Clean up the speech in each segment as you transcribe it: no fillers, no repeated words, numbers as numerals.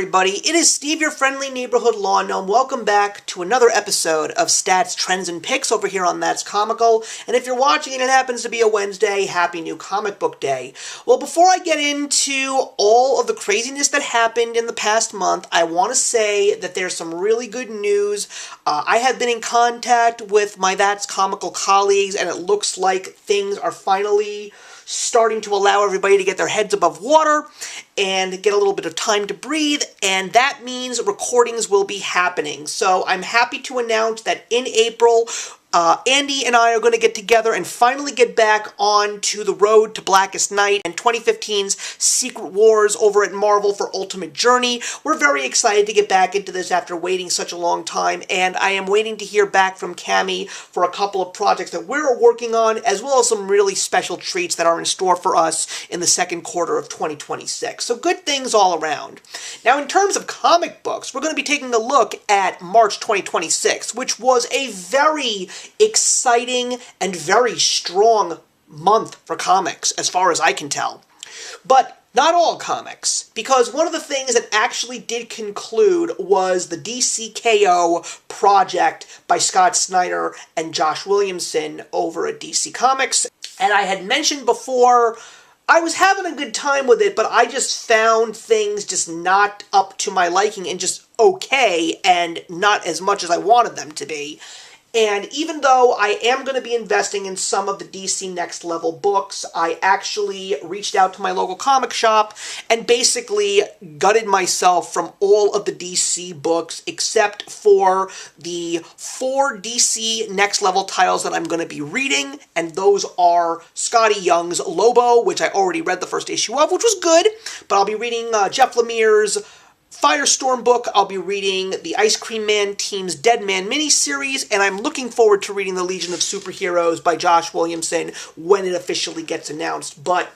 everybody. It is Steve, your friendly neighborhood lawn gnome. Welcome back to another episode of Stats, Trends, and Picks over here on That's Comical. And if you're watching and it happens to be a Wednesday, happy new comic book day. Well, before I get into all of the craziness that happened in the past month, I want to say that there's some really good news. I have been in contact with my That's Comical colleagues, and it looks like things are finally starting to allow everybody to get their heads above water and get a little bit of time to breathe, and that means recordings will be happening. So I'm happy to announce that in April, Andy and I are going to get together and finally get back onto the road to Blackest Night and 2015's Secret Wars over at Marvel for Ultimate Journey. We're very excited to get back into this after waiting such a long time, and I am waiting to hear back from Cammie for a couple of projects that we're working on, as well as some really special treats that are in store for us in the second quarter of 2026. So good things all around. Now, in terms of comic books, we're going to be taking a look at March 2026, which was a very exciting and very strong month for comics, as far as I can tell. But not all comics, because one of the things that actually did conclude was the DCKO project by Scott Snyder and Josh Williamson over at DC Comics. And I had mentioned before, I was having a good time with it, but I just found things just not up to my liking and just okay, and not as much as I wanted them to be. And even though I am going to be investing in some of the DC Next Level books, I actually reached out to my local comic shop and basically gutted myself from all of the DC books except for the 4 DC Next Level titles that I'm going to be reading, and those are Skottie Young's Lobo, which I already read the first issue of, which was good, but I'll be reading Jeff Lemire's Firestorm book. I'll be reading the Ice Cream Man team's Dead Man miniseries, and I'm looking forward to reading the Legion of Superheroes by Josh Williamson when it officially gets announced. But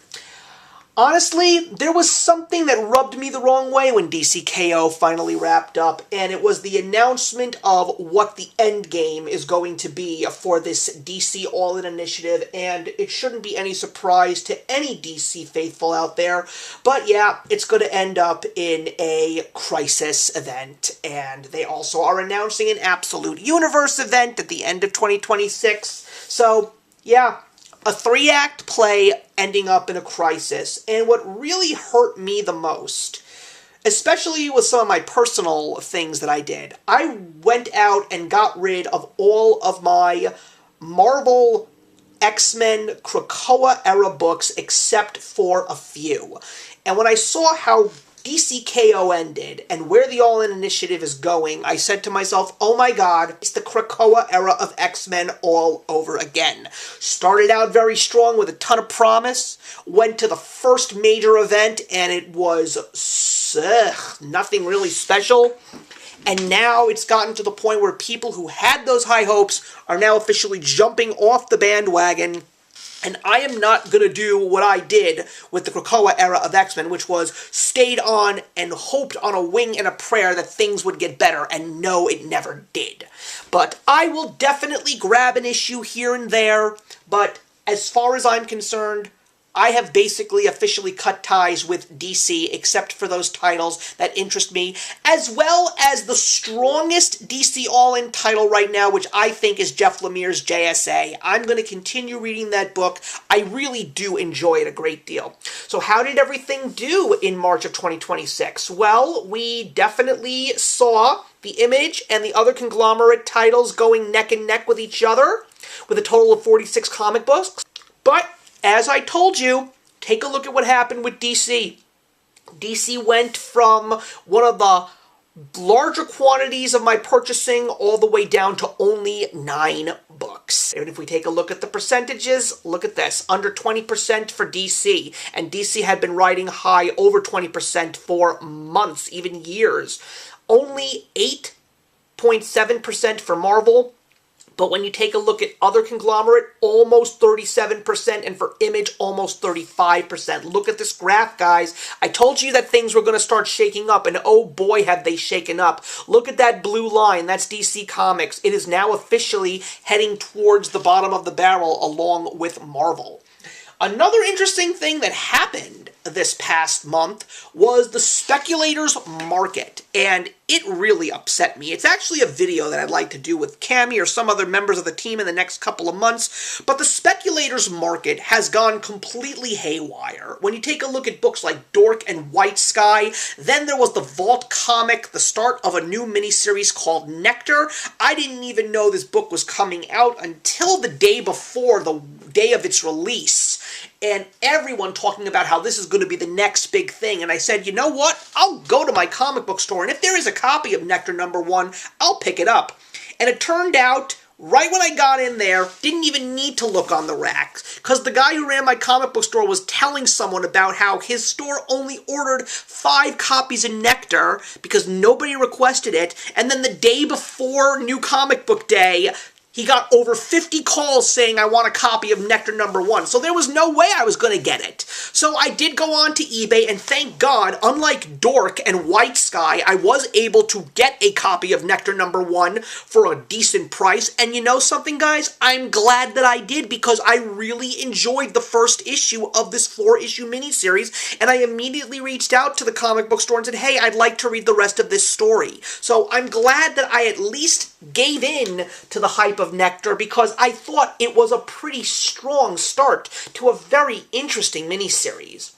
honestly, there was something that rubbed me the wrong way when DCKO finally wrapped up, and it was the announcement of what the end game is going to be for this DC All-In initiative, and it shouldn't be any surprise to any DC faithful out there, but yeah, it's going to end up in a Crisis event, and they also are announcing an Absolute Universe event at the end of 2026, so yeah, a 3-act play ending up in a Crisis. And what really hurt me the most, especially with some of my personal things that I did, I went out and got rid of all of my Marvel X-Men Krakoa era books except for a few. And when I saw how DCKO ended and where the All-In initiative is going, I said to myself, oh my god, it's the Krakoa era of X-Men all over again. Started out very strong with a ton of promise, went to the first major event, and it was nothing really special. And now it's gotten to the point where people who had those high hopes are now officially jumping off the bandwagon. And I am not going to do what I did with the Krakoa era of X-Men, which was stayed on and hoped on a wing and a prayer that things would get better, and no, it never did. But I will definitely grab an issue here and there, but as far as I'm concerned, I have basically officially cut ties with DC, except for those titles that interest me, as well as the strongest DC All-In title right now, which I think is Jeff Lemire's JSA. I'm going to continue reading that book. I really do enjoy it a great deal. So how did everything do in March of 2026? Well, we definitely saw the Image and the other conglomerate titles going neck and neck with each other, with a total of 46 comic books. But as I told you, take a look at what happened with DC. DC went from one of the larger quantities of my purchasing all the way down to only 9 books. And if we take a look at the percentages, look at this. Under 20% for DC. And DC had been riding high over 20% for months, even years. Only 8.7% for Marvel. But when you take a look at other conglomerate, almost 37%, and for Image, almost 35%. Look at this graph, guys. I told you that things were going to start shaking up, and oh boy, have they shaken up. Look at that blue line. That's DC Comics. It is now officially heading towards the bottom of the barrel along with Marvel. Another interesting thing that happened this past month was the speculators market, and it really upset me. It's actually a video that I'd like to do with Cammie or some other members of the team in the next couple of months, but the speculators market has gone completely haywire. When you take a look at books like Dork and White Sky, then there was the Vault comic, the start of a new miniseries called Nectar. I didn't even know this book was coming out until the day before the day of its release, and everyone talking about how this is going to be the next big thing. And I said, you know what? I'll go to my comic book store, and if there is a copy of Nectar #1, I'll pick it up. And it turned out, right when I got in there, didn't even need to look on the racks, because the guy who ran my comic book store was telling someone about how his store only ordered 5 copies of Nectar because nobody requested it, and then the day before New Comic Book Day, he got over 50 calls saying, I want a copy of Nectar #1. So there was no way I was going to get it. So I did go on to eBay, and thank God, unlike Dork and White Sky, I was able to get a copy of Nectar #1 for a decent price. And you know something, guys? I'm glad that I did, because I really enjoyed the first issue of this 4-issue miniseries, and I immediately reached out to the comic book store and said, hey, I'd like to read the rest of this story. So I'm glad that I at least gave in to the hype of Nectar, because I thought it was a pretty strong start to a very interesting miniseries.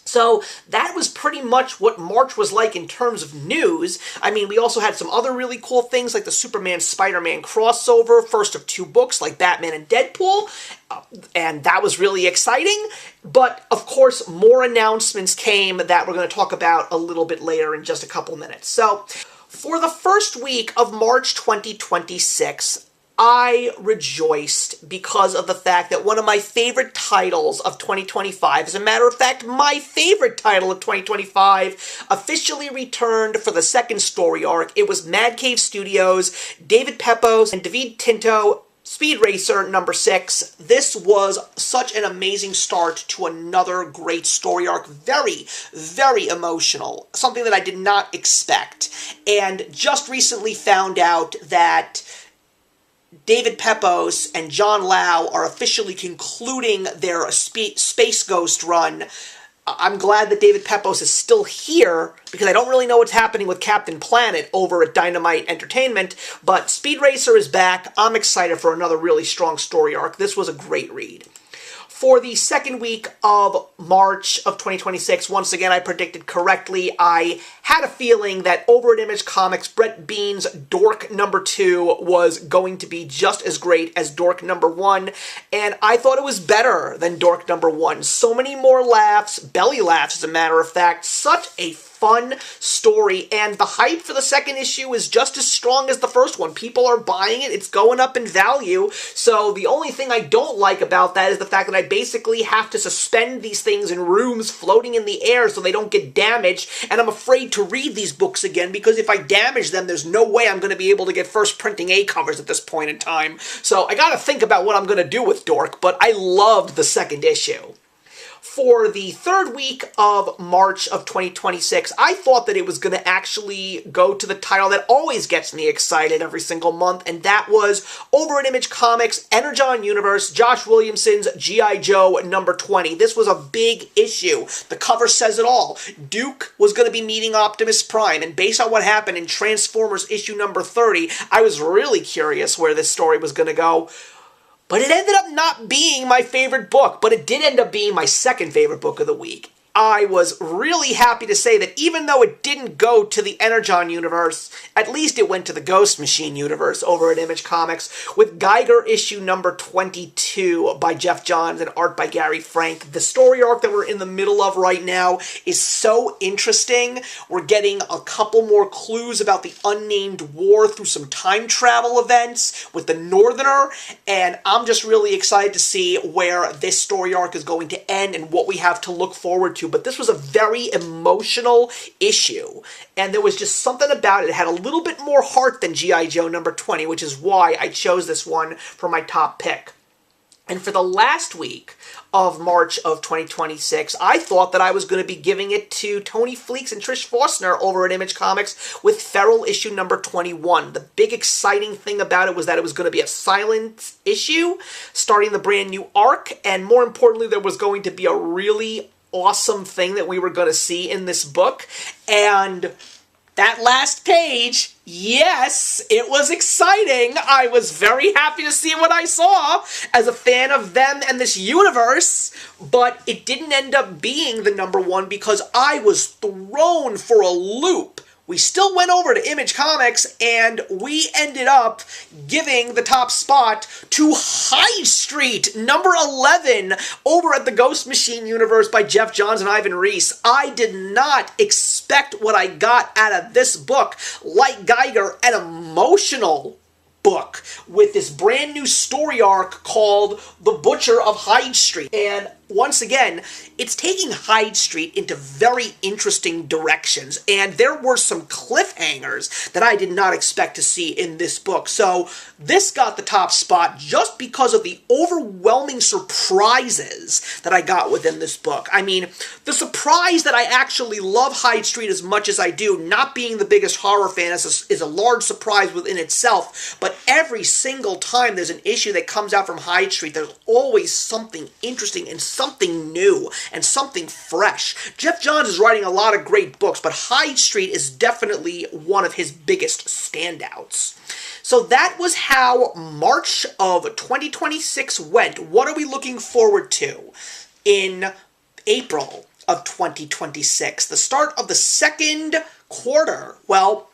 So that was pretty much what March was like in terms of news. I mean, we also had some other really cool things like the Superman-Spider-Man crossover, first of 2 books like Batman and Deadpool, and that was really exciting. But, of course, more announcements came that we're going to talk about a little bit later in just a couple minutes. So, for the first week of March 2026, I rejoiced because of the fact that one of my favorite titles of 2025, as a matter of fact, my favorite title of 2025, officially returned for the second story arc. It was Mad Cave Studios, David Pepose, and David Tinto, Speed Racer #6. This was such an amazing start to another great story arc. Very, very emotional. Something that I did not expect. And just recently found out that David Pepose and John Lau are officially concluding their Space Ghost run. I'm glad that David Pepose is still here, because I don't really know what's happening with Captain Planet over at Dynamite Entertainment, but Speed Racer is back. I'm excited for another really strong story arc. This was a great read. For the second week of March of 2026, once again, I predicted correctly. I had a feeling that over at Image Comics, Brett Bean's Dork #2 was going to be just as great as Dork #1, and I thought it was better than Dork #1. So many more laughs, belly laughs as a matter of fact, such a fun story, and the hype for the second issue is just as strong as the first one. People are buying it, it's going up in value, so the only thing I don't like about that is the fact that I basically have to suspend these things in rooms floating in the air so they don't get damaged, and I'm afraid to read these books again, because if I damage them, there's no way I'm going to be able to get first printing A covers at this point in time. So I gotta think about what I'm going to do with Dork, but I loved the second issue. For the third week of March of 2026, I thought that it was going to actually go to the title that always gets me excited every single month, and that was over at Image Comics, Energon Universe, Josh Williamson's G.I. Joe #20. This was a big issue. The cover says it all. Duke was going to be meeting Optimus Prime, and based on what happened in Transformers issue #30, I was really curious where this story was going to go. But it ended up not being my favorite book, but it did end up being my second favorite book of the week. I was really happy to say that even though it didn't go to the Energon universe, at least it went to the Ghost Machine universe over at Image Comics with Geiger issue #22 by Jeff Johns and art by Gary Frank. The story arc that we're in the middle of right now is so interesting. We're getting a couple more clues about the unnamed war through some time travel events with the Northerner, and I'm just really excited to see where this story arc is going to end and what we have to look forward to. But this was a very emotional issue, and there was just something about it. It had a little bit more heart than G.I. Joe #20, which is why I chose this one for my top pick. And for the last week of March of 2026, I thought that I was going to be giving it to Tony Fleecs and Trish Forstner over at Image Comics with Feral issue #21. The big exciting thing about it was that it was going to be a silent issue starting the brand new arc, and more importantly, there was going to be a really awesome thing that we were going to see in this book. And that last page, yes, it was exciting. I was very happy to see what I saw as a fan of them and this universe, but it didn't end up being the number one because I was thrown for a loop. We still went over to Image Comics, and we ended up giving the top spot to High Street, number 11, over at the Ghost Machine universe by Geoff Johns and Ivan Reis. I did not expect what I got out of this book. Like Geiger, an emotional book with this brand new story arc called The Butcher of Hyde Street. And once again, it's taking Hyde Street into very interesting directions, and there were some cliffhangers that I did not expect to see in this book. So this got the top spot just because of the overwhelming surprises that I got within this book. I mean, the surprise that I actually love Hyde Street as much as I do, not being the biggest horror fan, is a large surprise within itself, but every single time there's an issue that comes out from Hyde Street, there's always something interesting and something new and something fresh. Geoff Johns is writing a lot of great books, but Hyde Street is definitely one of his biggest standouts. So that was how March of 2026 went. What are we looking forward to in April of 2026? The start of the second quarter. Well,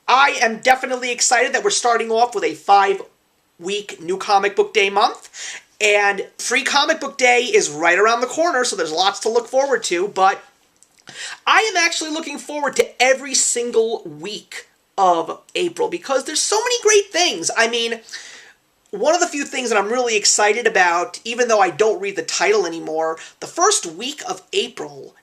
I am definitely excited that we're starting off with a 5-week New Comic Book Day month. And Free Comic Book Day is right around the corner, so there's lots to look forward to, but I am actually looking forward to every single week of April because there's so many great things. I mean, one of the few things that I'm really excited about, even though I don't read the title anymore, the first week of April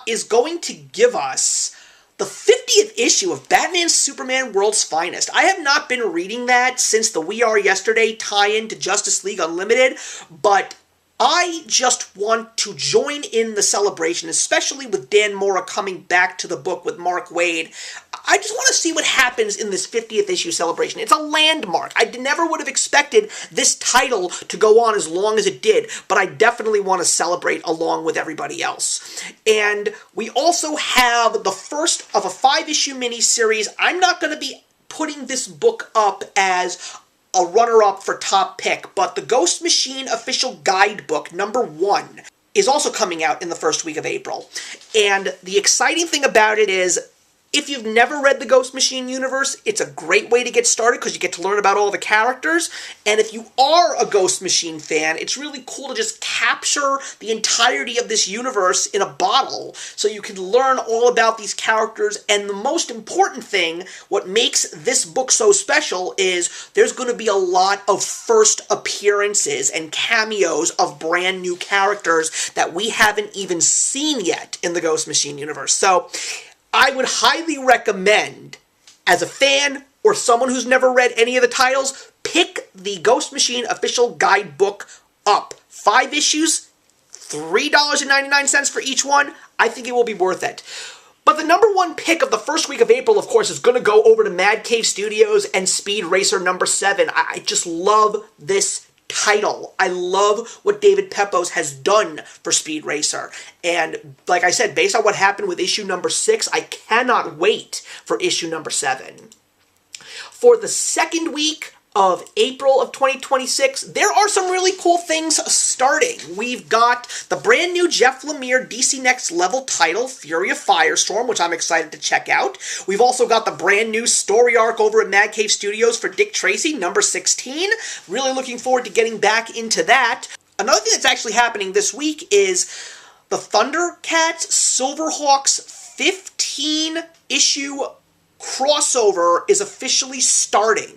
is going to give us the 50th issue of Batman Superman World's Finest. I have not been reading that since the We Are Yesterday tie-in to Justice League Unlimited, but I just want to join in the celebration, especially with Dan Mora coming back to the book with Mark Waid. I just want to see what happens in this 50th issue celebration. It's a landmark. I never would have expected this title to go on as long as it did, but I definitely want to celebrate along with everybody else. And we also have the first of a 5-issue miniseries. I'm not going to be putting this book up as a runner-up for top pick, but the Ghost Machine official guidebook, number 1, is also coming out in the first week of April. And the exciting thing about it is, if you've never read the Ghost Machine universe, it's a great way to get started because you get to learn about all the characters. And if you are a Ghost Machine fan, it's really cool to just capture the entirety of this universe in a bottle so you can learn all about these characters. And the most important thing, what makes this book so special, is there's going to be a lot of first appearances and cameos of brand new characters that we haven't even seen yet in the Ghost Machine universe. So I would highly recommend, as a fan or someone who's never read any of the titles, pick the Ghost Machine official guidebook up. 5 issues, $3.99 for each one. I think it will be worth it. But the number 1 pick of the first week of April, of course, is going to go over to Mad Cave Studios and Speed Racer number 7. I just love this title. I love what David Pepose has done for Speed Racer. And like I said, based on what happened with issue number 6, I cannot wait for issue number 7. For the second week of April of 2026, there are some really cool things starting. We've got the brand new Jeff Lemire DC Next Level title, Fury of Firestorm, which I'm excited to check out. We've also got the brand new story arc over at Mad Cave Studios for Dick Tracy, number 16. Really looking forward to getting back into that. Another thing that's actually happening this week is the Thundercats Silverhawks 15-issue crossover is officially starting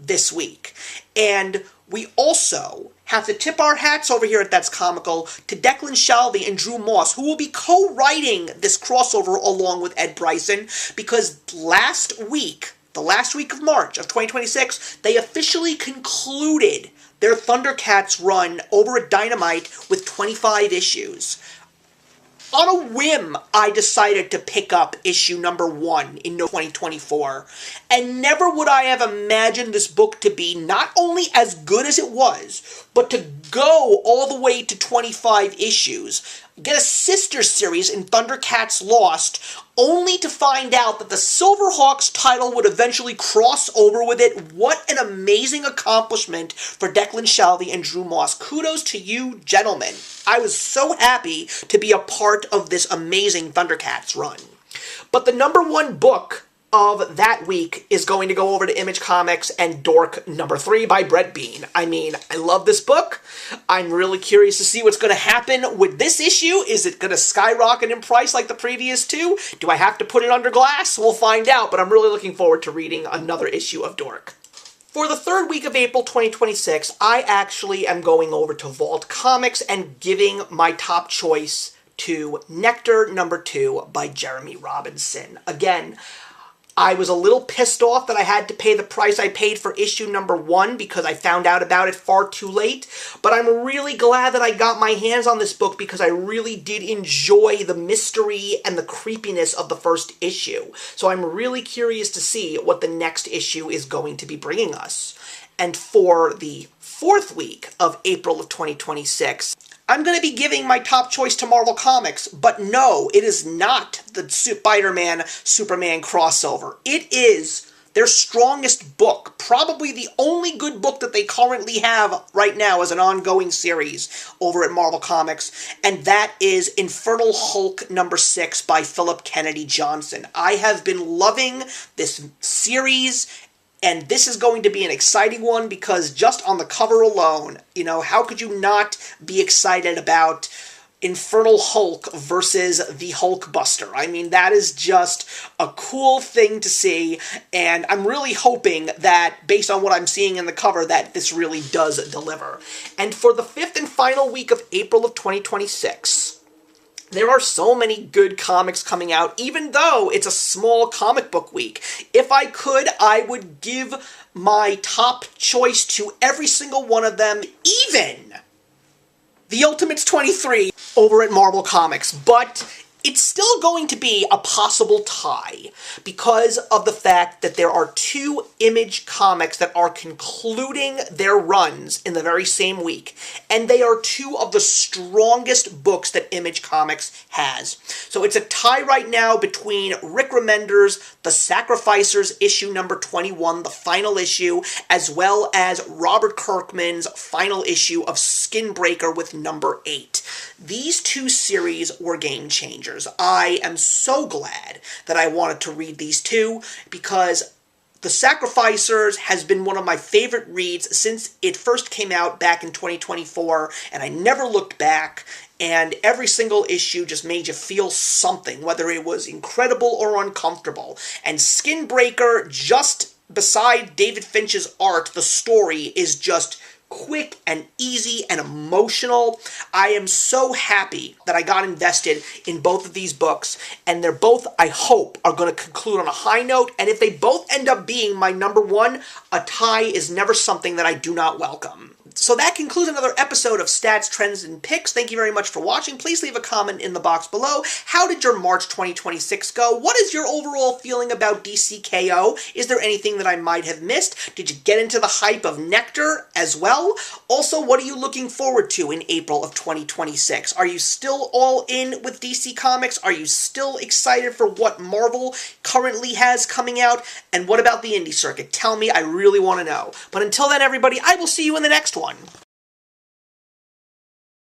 this week. And we also have to tip our hats over here at That's Comical to Declan Shalvey and Drew Moss, who will be co-writing this crossover along with Ed Bryson, because last week, the last week of March of 2026, they officially concluded their Thundercats run over at Dynamite with 25 issues. On a whim, I decided to pick up issue number 1 in 2024, and never would I have imagined this book to be not only as good as it was, but to go all the way to 25 issues. get a sister series in Thundercats Lost, only to find out that the Silverhawks title would eventually cross over with it. What an amazing accomplishment for Declan Shalvey and Drew Moss. Kudos to you, gentlemen. I was so happy to be a part of this amazing Thundercats run. But the number one book of that week is going to go over to Image Comics and Dork number 3 by Brett Bean. I mean, I love this book. I'm really curious to see what's going to happen with this issue. Is it going to skyrocket in price like the previous two? Do I have to put it under glass? We'll find out, but I'm really looking forward to reading another issue of Dork. For the third week of April 2026, I actually am going over to Vault Comics and giving my top choice to Nectar number 2 by Jeremy Robinson. Again, I was a little pissed off that I had to pay the price I paid for issue number 1 because I found out about it far too late, but I'm really glad that I got my hands on this book because I really did enjoy the mystery and the creepiness of the first issue. So I'm really curious to see what the next issue is going to be bringing us. And for the fourth week of April of 2026, I'm going to be giving my top choice to Marvel Comics, but no, it is not the Spider-Man-Superman crossover. It is their strongest book, probably the only good book that they currently have right now as an ongoing series over at Marvel Comics, and that is Infernal Hulk number 6 by Philip Kennedy Johnson. I have been loving this series, and this is going to be an exciting one because just on the cover alone, you know, how could you not be excited about Infernal Hulk versus the Hulkbuster? I mean, that is just a cool thing to see, and I'm really hoping that, based on what I'm seeing in the cover, that this really does deliver. And for the fifth and final week of April of 2026, there are so many good comics coming out, even though it's a small comic book week. If I could, I would give my top choice to every single one of them, even The Ultimates 23 over at Marvel Comics. But it's still going to be a possible tie because of the fact that there are two Image comics that are concluding their runs in the very same week, and they are two of the strongest books that Image Comics has. So it's a tie right now between Rick Remender's The Sacrificers issue number 21, the final issue, as well as Robert Kirkman's final issue of Skinbreaker with number 8. These two series were game changers. I am so glad that I wanted to read these two because The Sacrificers has been one of my favorite reads since it first came out back in 2024, and I never looked back, and every single issue just made you feel something, whether it was incredible or uncomfortable. And Skinbreaker, just beside David Finch's art, the story is just quick and easy and emotional. I am so happy that I got invested in both of these books, and they're both, I hope, are going to conclude on a high note, and if they both end up being my number one, a tie is never something that I do not welcome. So that concludes another episode of Stats, Trends, and Picks. Thank you very much for watching. Please leave a comment in the box below. How did your March 2026 go? What is your overall feeling about DCKO? Is there anything that I might have missed? Did you get into the hype of Nectar as well? Also, what are you looking forward to in April of 2026? Are you still all in with DC Comics? Are you still excited for what Marvel currently has coming out? And what about the indie circuit? Tell me, I really want to know. But until then, everybody, I will see you in the next one.